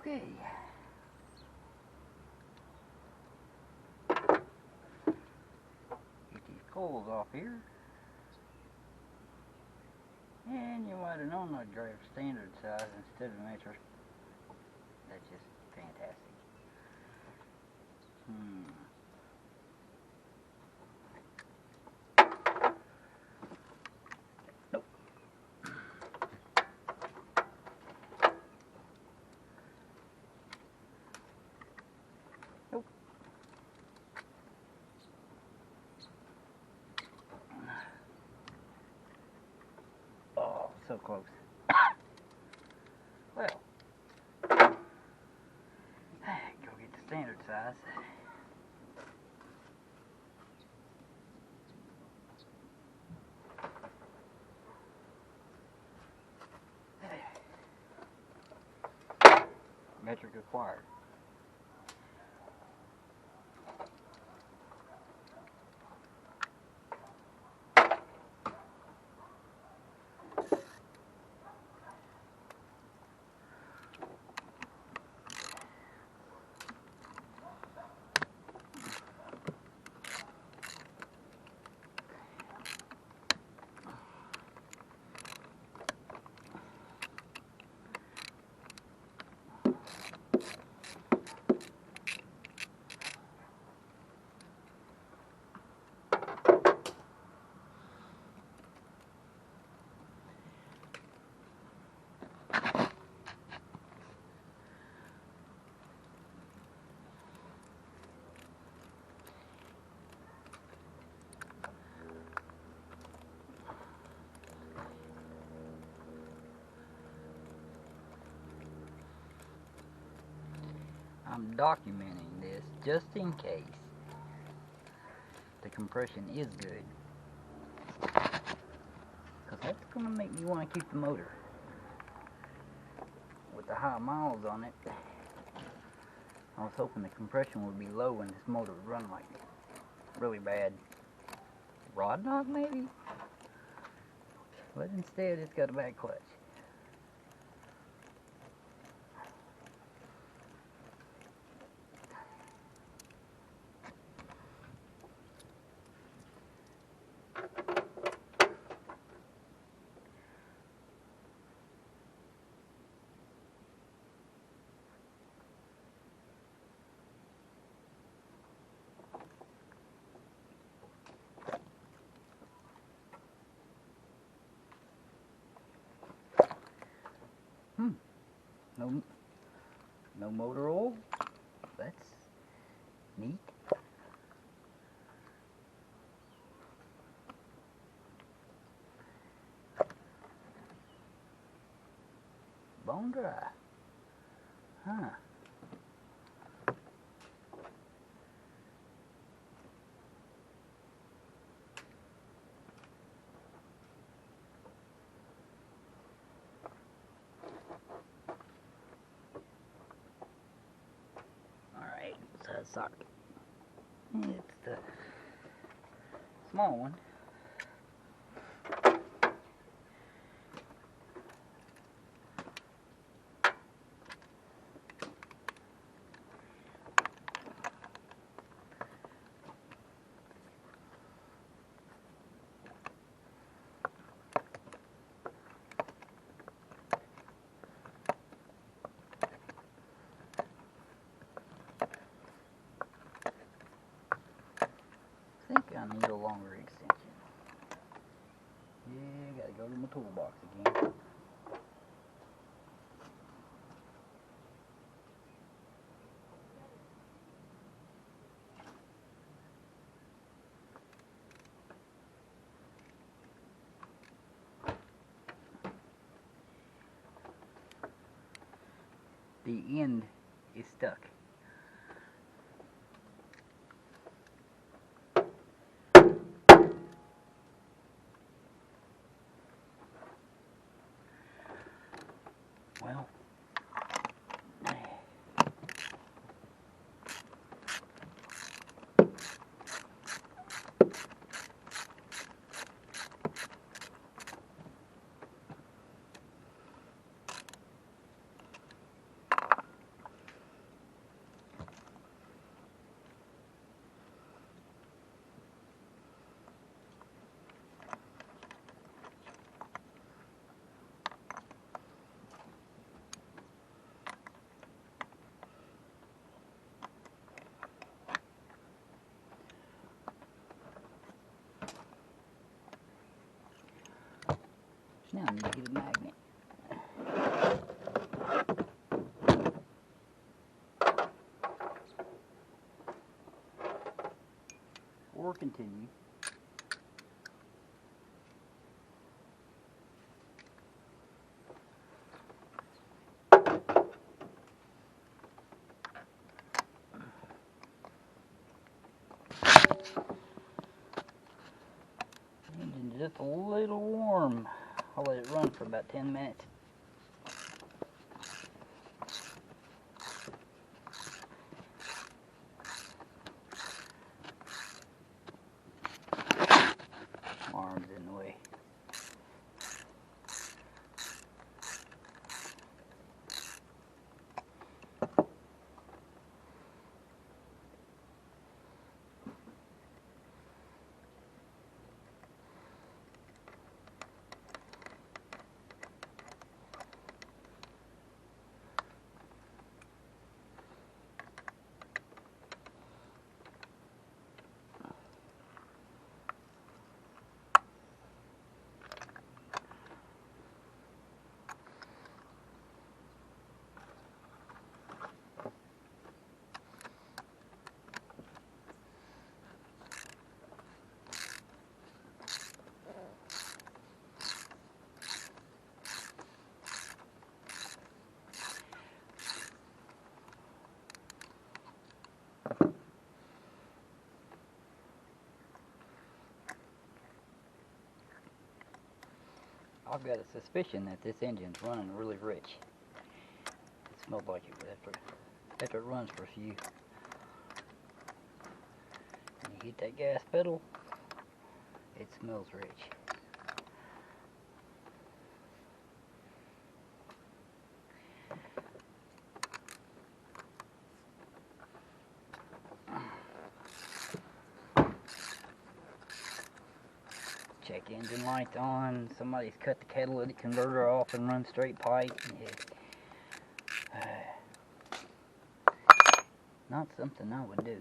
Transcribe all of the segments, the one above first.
Okay. Get these coils off here. And you might have known I'd grab standard size instead of metric. That's just fantastic. Nope. Nope. Oh, so close. Well, go get the standard size. Metric required. I'm documenting this just in case the compression is good, because that's going to make me want to keep the motor. With the high miles on it, I was hoping the compression would be low and this motor would run like really bad rod knock maybe, but instead it's got a bad clutch. No motor oil. That's neat. Bone dry. Huh. Alright, so socket. It's the small one. I think I need a longer extension. Yeah, gotta go to my toolbox again. The end is stuck. Well, Now I need to get a magnet. Or continue. Engine's just a little warm. I'll let it run for about 10 minutes. Arms in the way. I've got a suspicion that this engine's running really rich. It smells like it after it runs for a few. When you hit that gas pedal, it smells rich. Check engine lights on. Somebody's cut the catalytic converter off and run straight pipe. Not something I would do.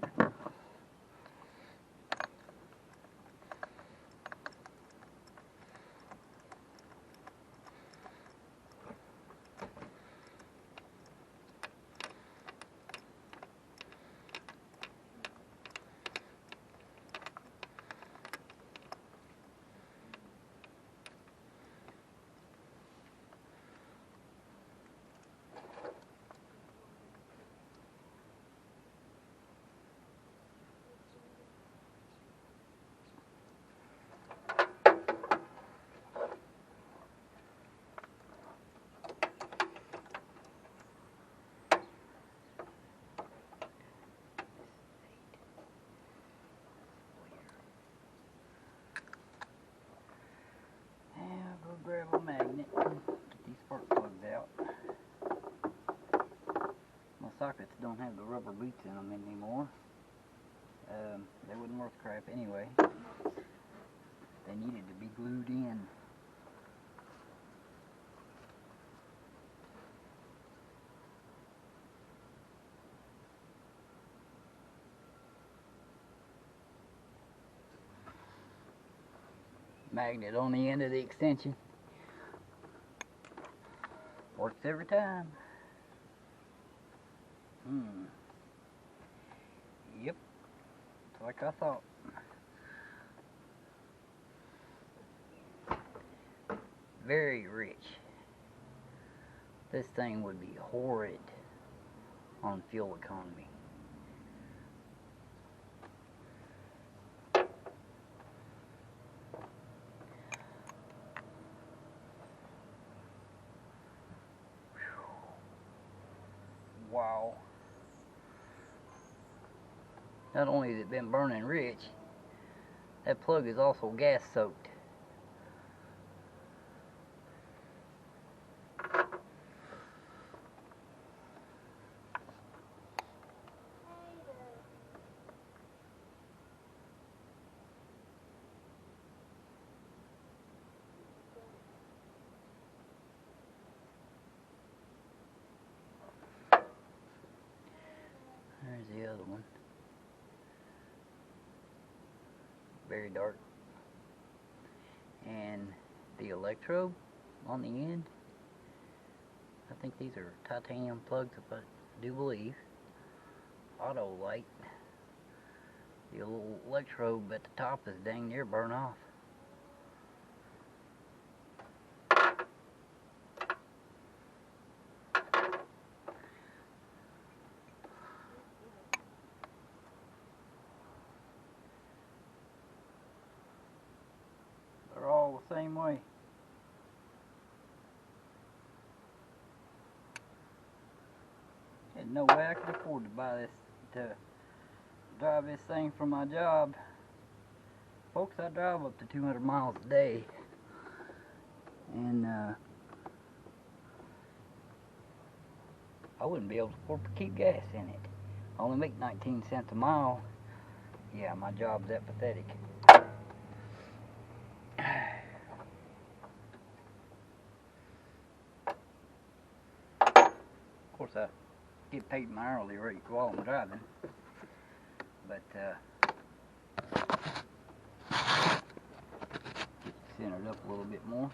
Grab a magnet, get these spark plugs out. My sockets don't have the rubber boots in them anymore. They wouldn't worth crap anyway. They needed to be glued in. Magnet on the end of the extension. Works every time. Yep. It's like I thought. Very rich. This thing would be horrid on fuel economy. Wow. Not only has it been burning rich, that plug is also gas soaked. There's the other one. Very dark. And the electrode on the end. I think these are titanium plugs, if I do believe. Auto light. The little electrode at the top is dang near burnt off. They're all the same way. Had no way I could afford to buy this, to drive this thing for my job. Folks, I drive up to 200 miles a day, and I wouldn't be able to afford to keep gas in it. I only make 19 cents a mile. Yeah, my job's that pathetic. Of course, I get paid my hourly rate while I'm driving, but center it up a little bit more.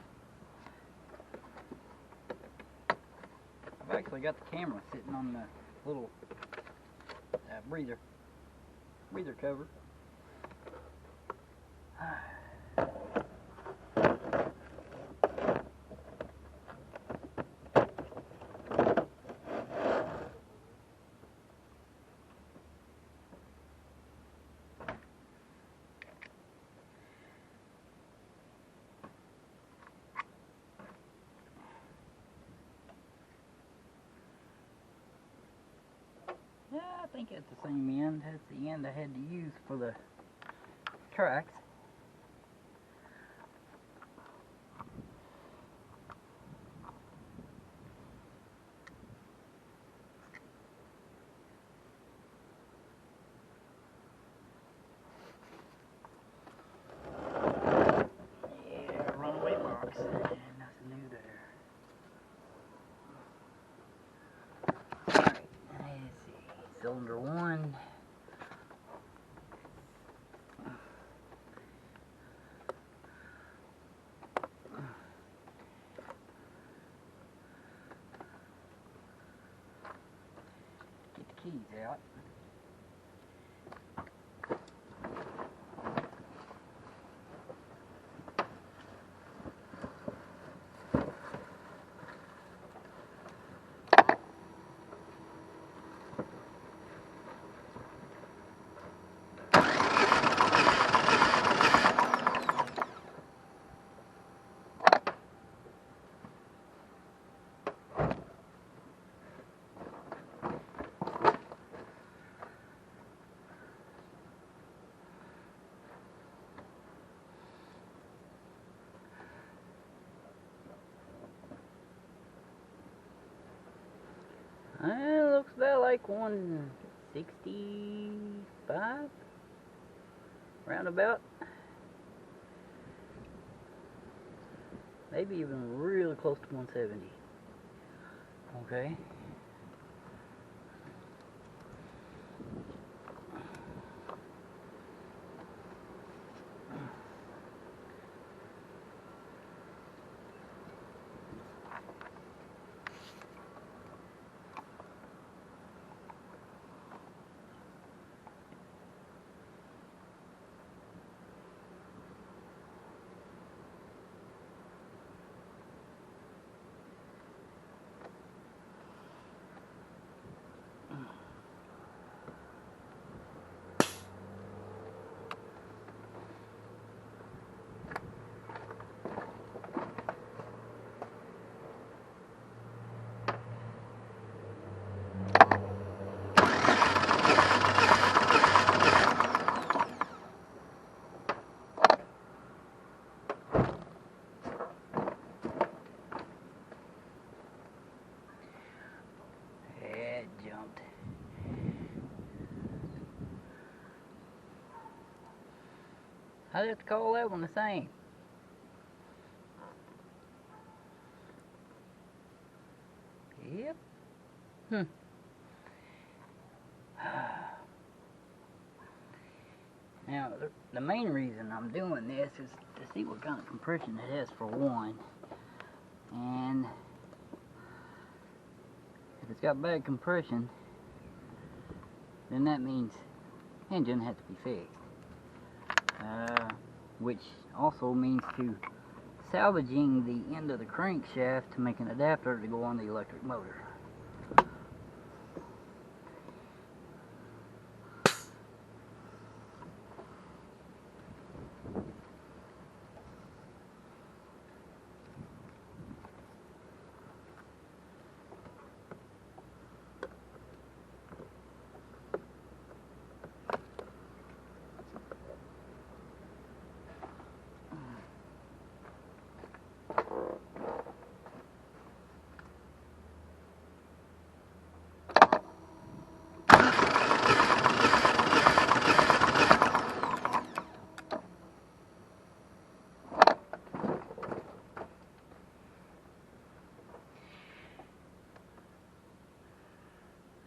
I've actually got the camera sitting on the little breather cover. Yeah, I think it's the same end. That's the end I had to use for the tracks. Yeah, runaway box. Nothing new there. Alright, let's see. Cylinder 1. Get the keys out. It looks about like 165, roundabout. Maybe even really close to 170. Okay. I'd have to call that one the same. Yep. Now, the main reason I'm doing this is to see what kind of compression it has for one. And if it's got bad compression, then that means engine has to be fixed. Which also means to salvaging the end of the crankshaft to make an adapter to go on the electric motor.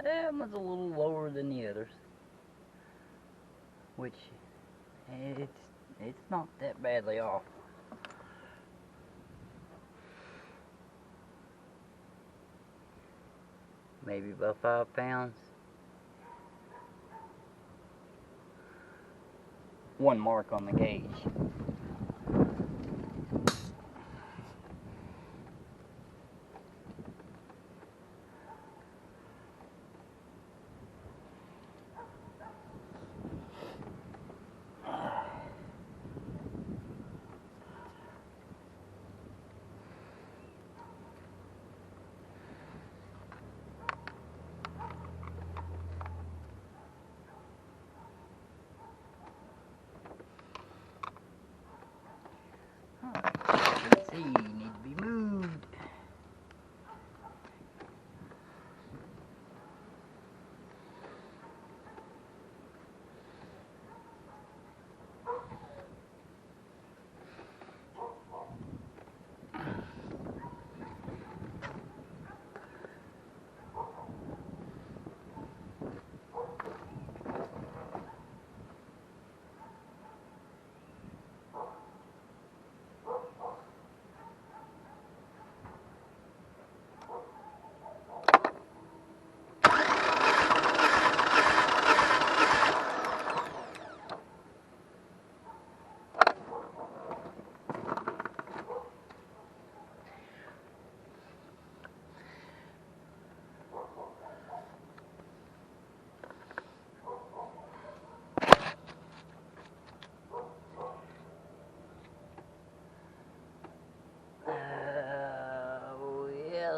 That one's a little lower than the others, which it's not that badly off. Maybe about 5 pounds. One mark on the gauge. Let's see, need to be moved.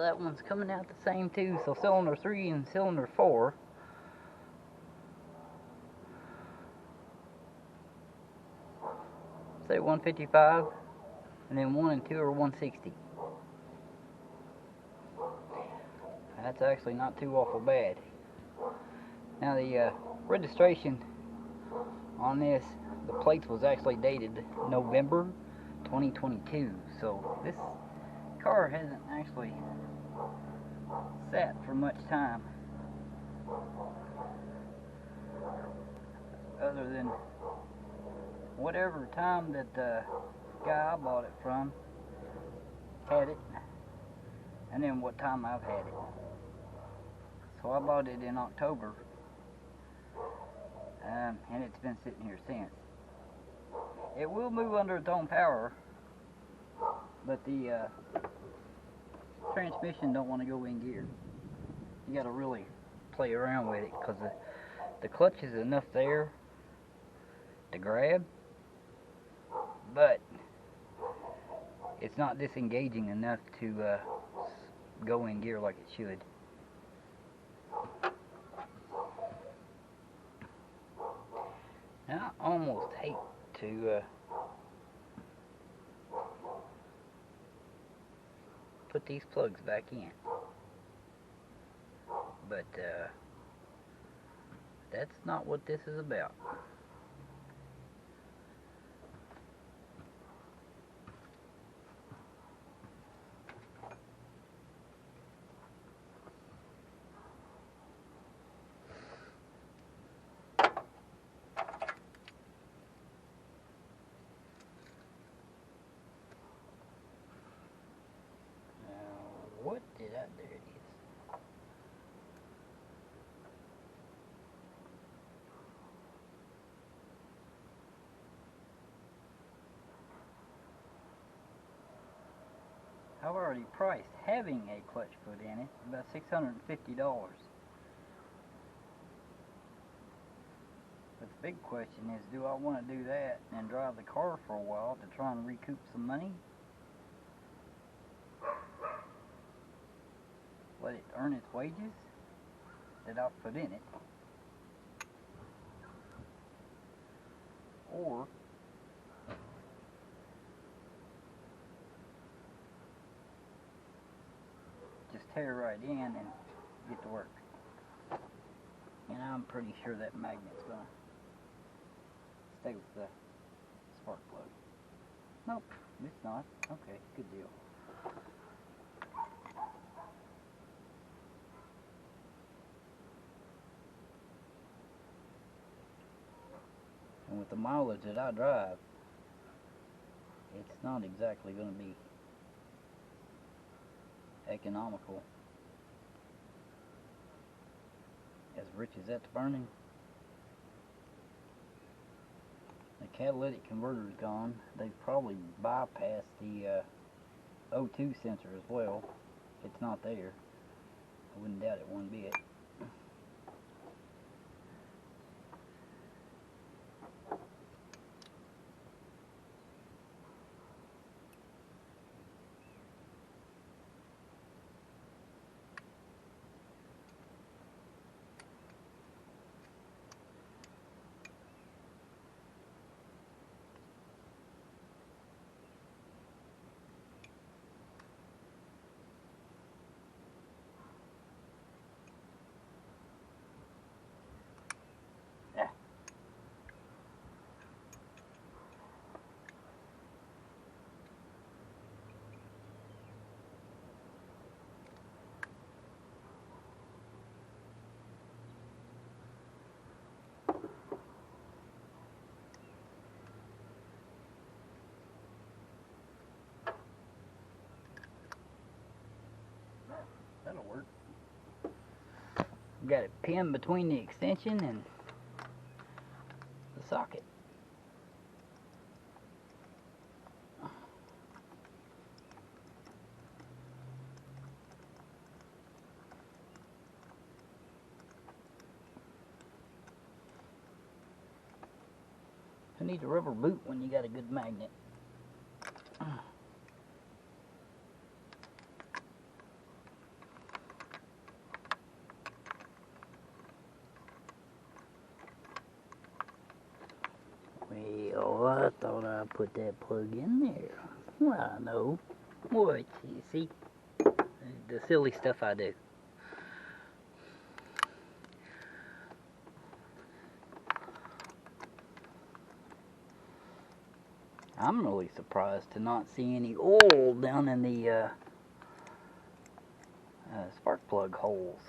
That one's coming out the same too, so cylinder 3 and cylinder 4 say 155, and then 1 and 2 are 160. That's actually not too awful bad. Now the registration on this, the plates was actually dated November 2022, so this car hasn't actually sat for much time, other than whatever time that the guy I bought it from had it, and then what time I've had it. So I bought it in October, and it's been sitting here since. It will move under its own power, but the transmission don't want to go in gear. You got to really play around with it, because the clutch is enough there to grab, but it's not disengaging enough to go in gear like it should. Now, I almost hate to put these plugs back in, but that's not what this is about. it out. There it is. I've already priced having a clutch put in it, about $650. But the big question is, do I want to do that and drive the car for a while to try and recoup some money? Let it earn its wages that I've put in it? Or just tear right in and get to work. And I'm pretty sure that magnet's gonna stay with the spark plug. Nope, it's not. Okay, good deal. And with the mileage that I drive, it's not exactly going to be economical. As rich as that's burning. The catalytic converter's gone. They've probably bypassed the O2 sensor as well. It's not there. I wouldn't doubt it one bit. That'll work. Got it pinned between the extension and the socket. Who needs a rubber boot when you got a good magnet? Well, I thought I'd put that plug in there. Well, I know. What, you see? The silly stuff I do. I'm really surprised to not see any oil down in the spark plug holes.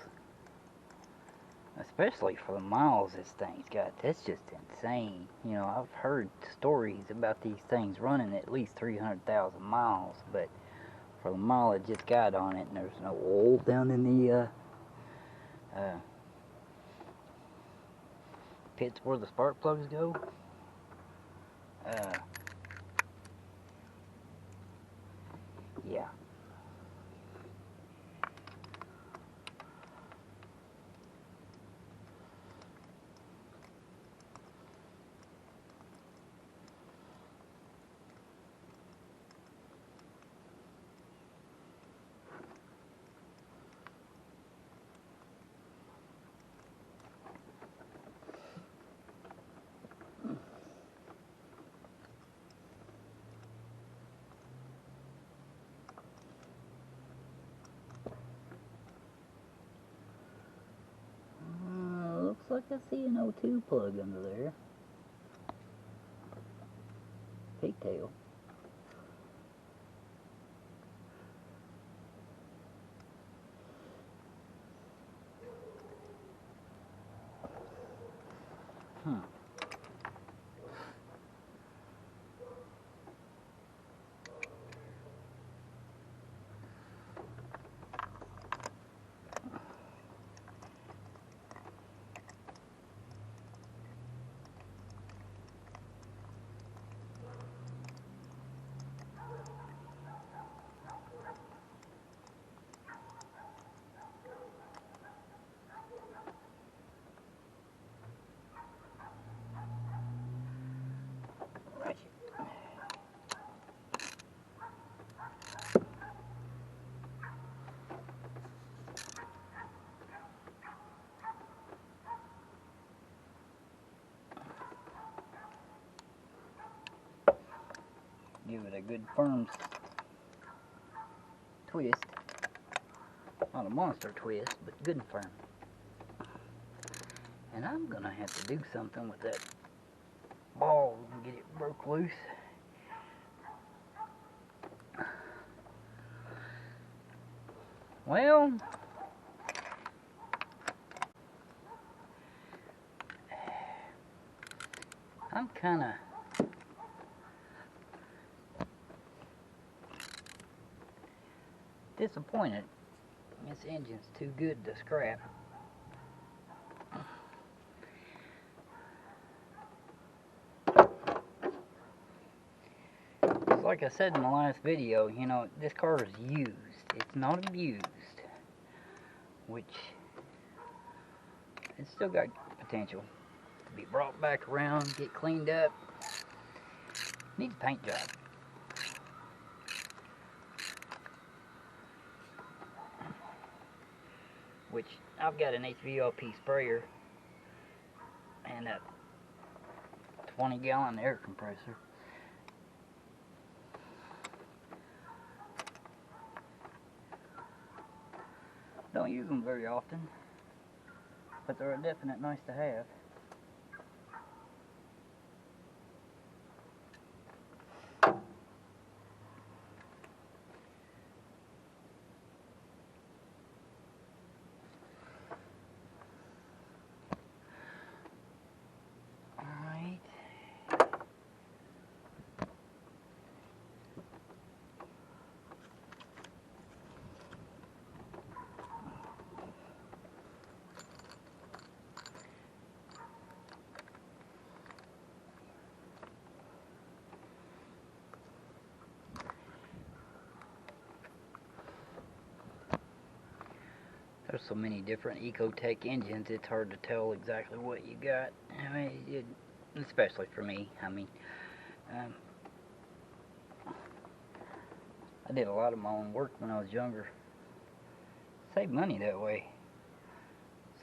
Especially for the miles this thing's got. That's just insane. You know, I've heard stories about these things running at least 300,000 miles, but for the mileage it's got on it, and there's no oil down in the pits where the spark plugs go. Yeah. Looks like I see an O2 plug under there. Pigtail. give it a good firm twist. Not a monster twist, but good and firm. And I'm gonna have to do something with that ball and get it broke loose. Well, I'm kinda disappointed. This engine's too good to scrap. Like I said in the last video, you know, this car is used. It's not abused. Which, it's still got potential to be brought back around, get cleaned up. Needs a paint job. Which, I've got an HVLP sprayer and a 20-gallon air compressor. Don't use them very often, but they're a definite nice to have. Alright. There's so many different Ecotech engines, it's hard to tell exactly what you got. I mean, especially for me. I mean, I did a lot of my own work when I was younger. Save money that way.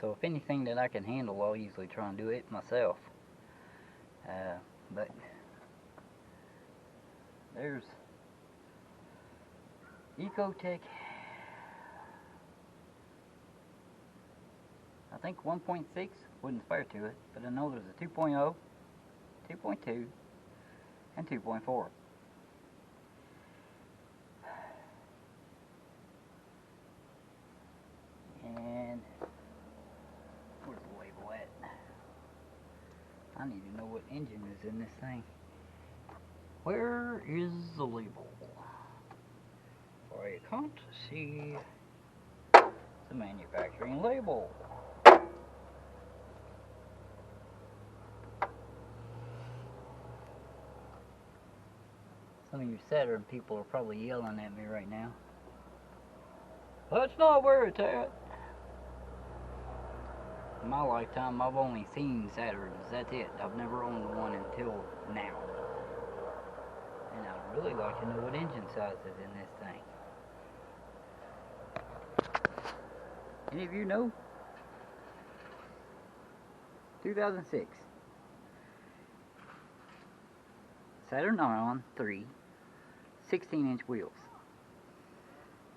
So if anything that I can handle, I'll usually try and do it myself. But there's Ecotech. I think 1.6 wouldn't spare to it, but I know there's a 2.0, 2.2, and 2.4. And where's the label at? I need to know what engine is in this thing. Where is the label? I can't see the manufacturing label. Some of you Saturn people are probably yelling at me right now. That's not where it's at. In my lifetime, I've only seen Saturns. That's it. I've never owned one until now. And I'd really like to know what engine size is in this thing. Any of you know? 2006. Saturn Ion 3, 16-inch wheels.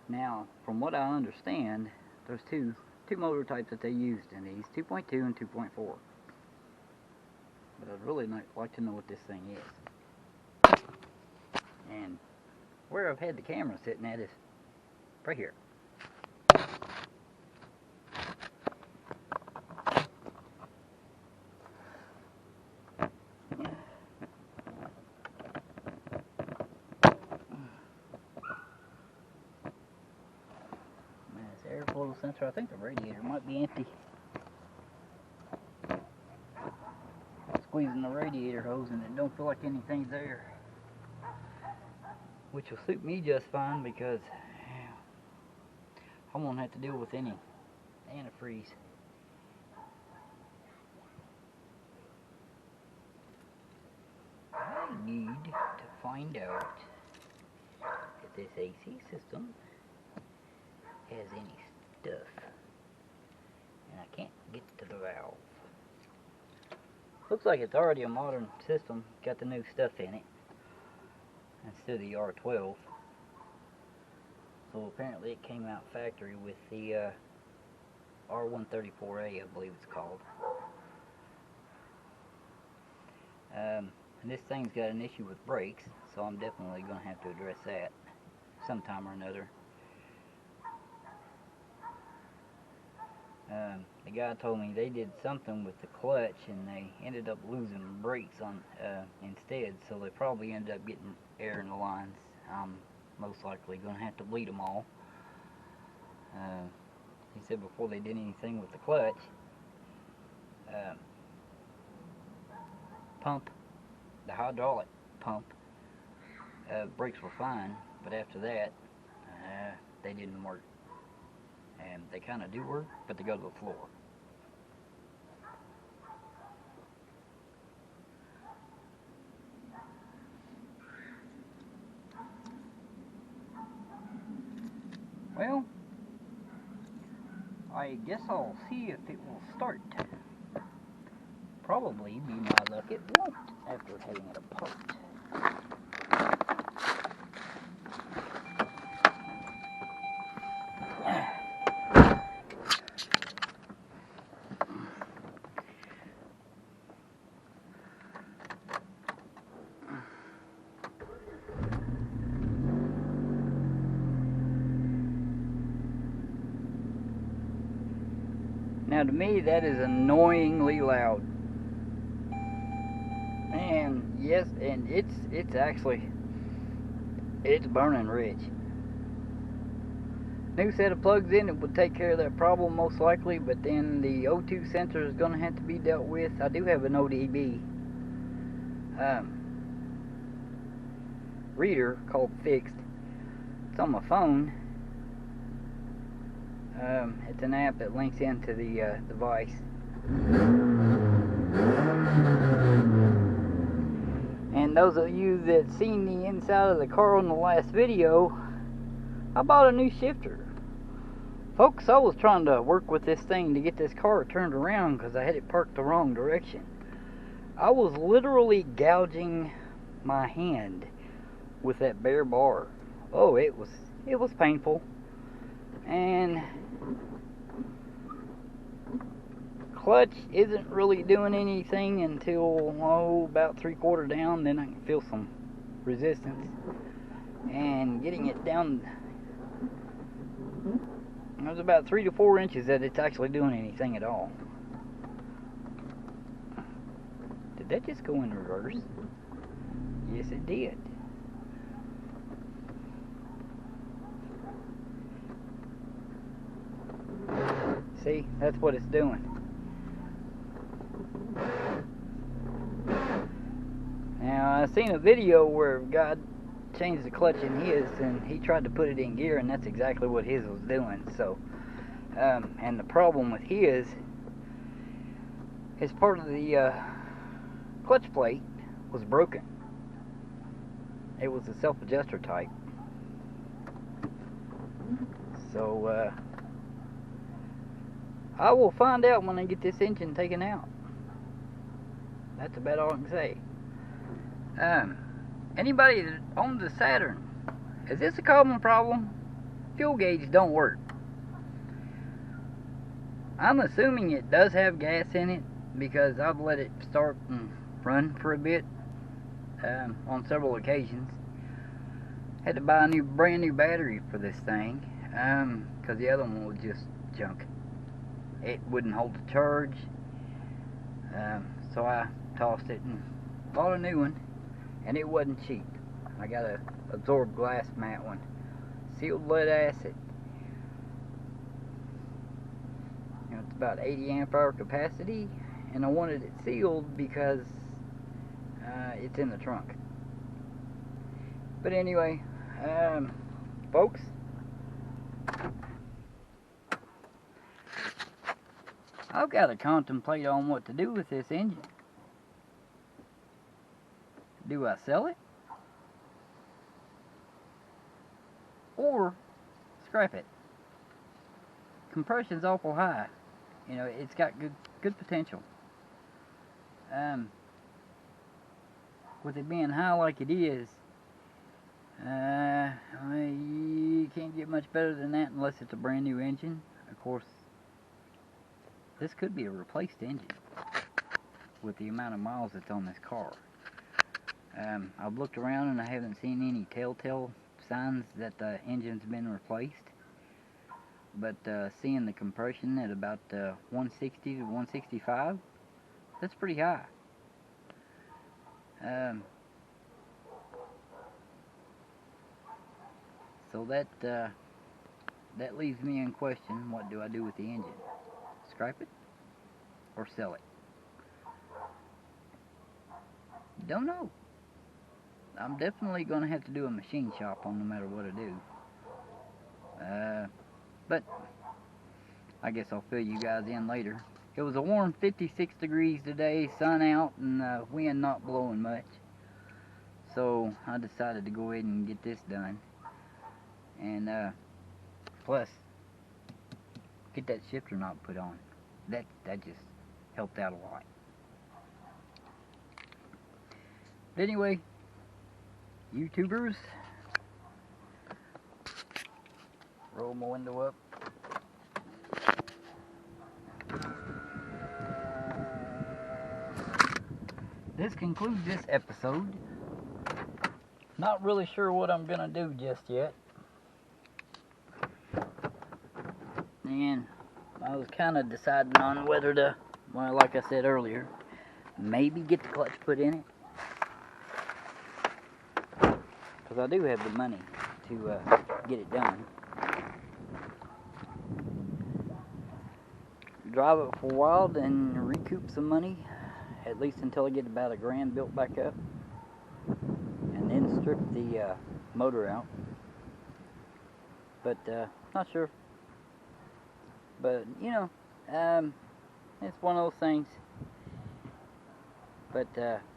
Now, from what I understand, there's two motor types that they used in these, 2.2 and 2.4. But I'd really like to know what this thing is. And where I've had the camera sitting at is right here. Airflow sensor. I think the radiator might be empty. Squeezing the radiator hose and it don't feel like anything's there. Which will suit me just fine because I won't have to deal with any antifreeze. I need to find out if this AC system has any stuff, and I can't get to the valve. Looks like it's already a modern system, got the new stuff in it. instead of the R12. So apparently it came out factory with the R134A, I believe it's called. And this thing's got an issue with brakes, so I'm definitely going to have to address that sometime or another. The guy told me they did something with the clutch and they ended up losing brakes on instead, so they probably ended up getting air in the lines. I'm most likely going to have to bleed them all. He said before they did anything with the clutch, the hydraulic pump, brakes were fine, but after that, they didn't work. And they kind of do work, but they go to the floor. Well, I guess I'll see if it will start. Probably be my luck it won't after having it apart. Now to me that is annoyingly loud. And yes, and it's actually burning rich. New set of plugs in, it would take care of that problem most likely, but then the O2 sensor is going to have to be dealt with. I do have an ODB reader called Fixed. It's on my phone. It's an app that links into the device. And those of you that seen the inside of the car on the last video, I bought a new shifter. Folks, I was trying to work with this thing to get this car turned around because I had it parked the wrong direction. I was literally gouging my hand with that bare bar. Oh, it was painful. And clutch isn't really doing anything until about 3/4 down. Then I can feel some resistance, and getting it down, there's about 3 to 4 inches that it's actually doing anything at all. Did that just go in reverse? Yes, it did. See, that's what it's doing. Now, I seen a video where a guy changed the clutch in his, and he tried to put it in gear, and that's exactly what his was doing. So, and the problem with his is part of the clutch plate was broken. It was a self-adjuster type. So, I will find out when I get this engine taken out. That's about all I can say. Anybody that owns a Saturn, is this a common problem? Fuel gauge don't work. I'm assuming it does have gas in it because I've let it start and run for a bit on several occasions. Had to buy a brand new battery for this thing because the other one was just junk. It wouldn't hold the charge, so I tossed it and bought a new one, and it wasn't cheap. I got a absorbed glass mat one, sealed lead acid. You know, it's about 80 amp hour capacity, and I wanted it sealed because it's in the trunk. But anyway, folks, I've got to contemplate on what to do with this engine. Do I sell it? Or scrap it? Compression's awful high. You know, it's got good potential. With it being high like it is, You can't get much better than that unless it's a brand new engine. Of course, this could be a replaced engine with the amount of miles that's on this car. I've looked around and I haven't seen any telltale signs that the engine's been replaced. But seeing the compression at about 160 to 165, that's pretty high. So that leaves me in question, what do I do with the engine? Scrap it or sell it? Don't know. I'm definitely going to have to do a machine shop on no matter what I do. But I guess I'll fill you guys in later. It was a warm 56 degrees today, sun out, and wind not blowing much. So I decided to go ahead and get this done. And plus, get that shifter knob put on. That just helped out a lot. But anyway, YouTubers, roll my window up. This concludes this episode. Not really sure what I'm gonna do just yet. And I was kind of deciding on whether to, well, like I said earlier, maybe get the clutch put in it. Because I do have the money to get it done. Drive it for a while, then recoup some money, at least until I get about $1,000 built back up. And then strip the motor out. But, not sure. But, you know, it's one of those things. But,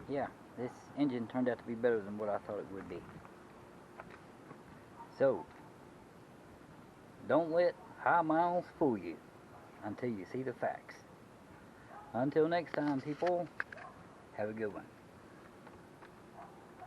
yeah, this engine turned out to be better than what I thought it would be. So, don't let high miles fool you until you see the facts. Until next time, people, have a good one.